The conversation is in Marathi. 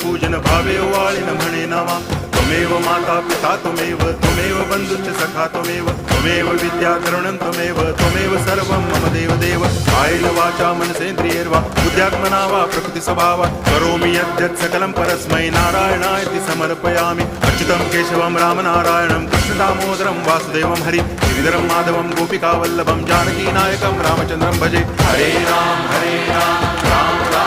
पूजन भावे वाळिन म्हणे नावा त्वमेव माता पिता त्वमेव बंधुश्च सखा त्वमेव विद्या तरुणं त्वमेव सर्वं मम देव कायेन वाचा मनसेन्द्रियैर्वा बुद्ध्यात्मना वा प्रकृति स्वभावात् करोमि यद्यत् सकलं परस्मै नारायणायति समर्पयामि अच्युतं केशवं रामनारायणं कृष्णदामोदरं वासुदेवं हरि गिरिधरं माधवं गोपिकावल्लभं जानकीनायकं रामचन्द्रं भजे हरे राम राम राम